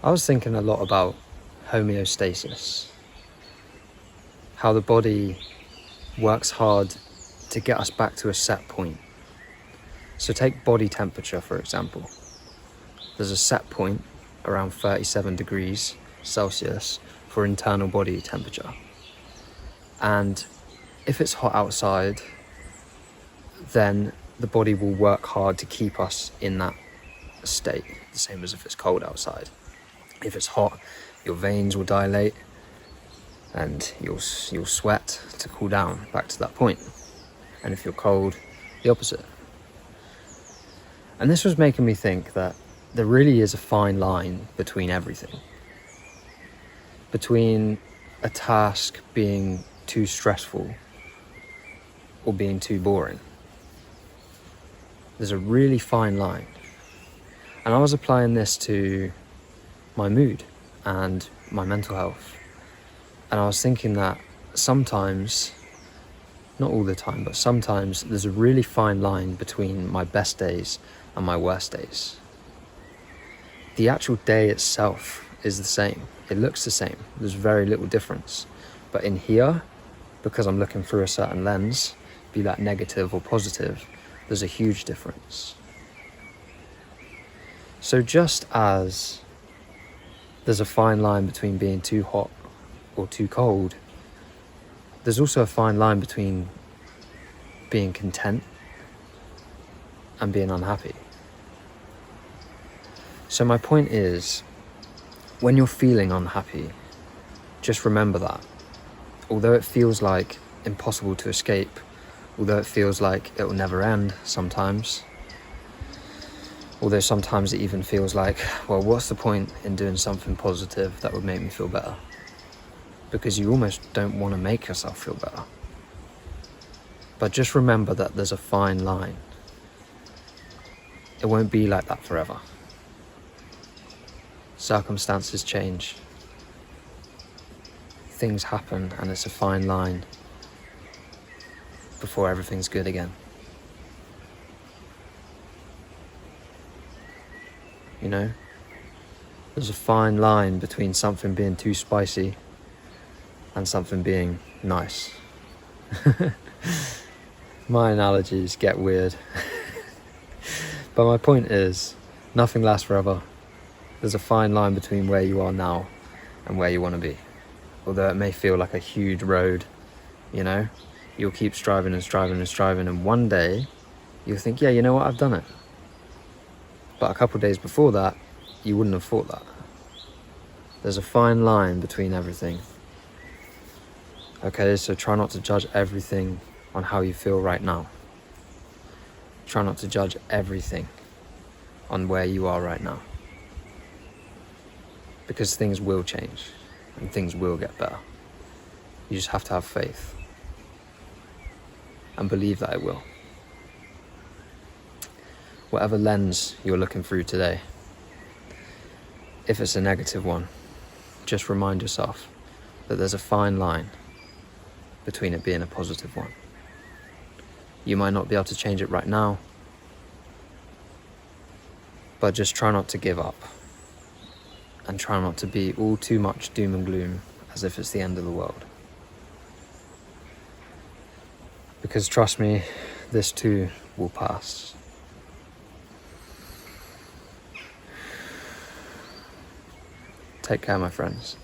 I was thinking a lot about homeostasis, how the body works hard to get us back to a set point. So take body temperature, for example. There's a set point around 37 degrees Celsius for internal body temperature. And if it's hot outside, then the body will work hard to keep us in that state, the same as if it's cold outside. If it's hot, your veins will dilate and you'll sweat to cool down back to that point. And if you're cold, the opposite. And this was making me think that there really is a fine line between everything. Between a task being too stressful or being too boring. There's a really fine line. And I was applying this to my mood and my mental health. And I was thinking that sometimes, not all the time, but sometimes there's a really fine line between my best days and my worst days. The actual day itself is the same. It looks the same. There's very little difference. But in here, because I'm looking through a certain lens, be that negative or positive, there's a huge difference. So just as there's a fine line between being too hot or too cold, there's also a fine line between being content and being unhappy. So my point is, when you're feeling unhappy, just remember that. Although it feels like impossible to escape, although it feels like it will never end sometimes, although sometimes it even feels like, well, what's the point in doing something positive that would make me feel better? Because you almost don't want to make yourself feel better. But just remember that there's a fine line. It won't be like that forever. Circumstances change. Things happen, and it's a fine line before everything's good again. You know? There's a fine line between something being too spicy and something being nice. My analogies get weird. But my point is, nothing lasts forever. There's a fine line between where you are now and where you want to be. Although it may feel like a huge road, you know, you'll keep striving and striving and striving, and one day you'll think, yeah, you know what, I've done it. But a couple of days before that, you wouldn't have thought that. There's a fine line between everything. Okay, so try not to judge everything on how you feel right now. Try not to judge everything on where you are right now. Because things will change and things will get better. You just have to have faith and believe that it will. Whatever lens you're looking through today, if it's a negative one, just remind yourself that there's a fine line between it being a positive one. You might not be able to change it right now, but just try not to give up. And try not to be all too much doom and gloom as if it's the end of the world. Because trust me, this too will pass. Take care, my friends.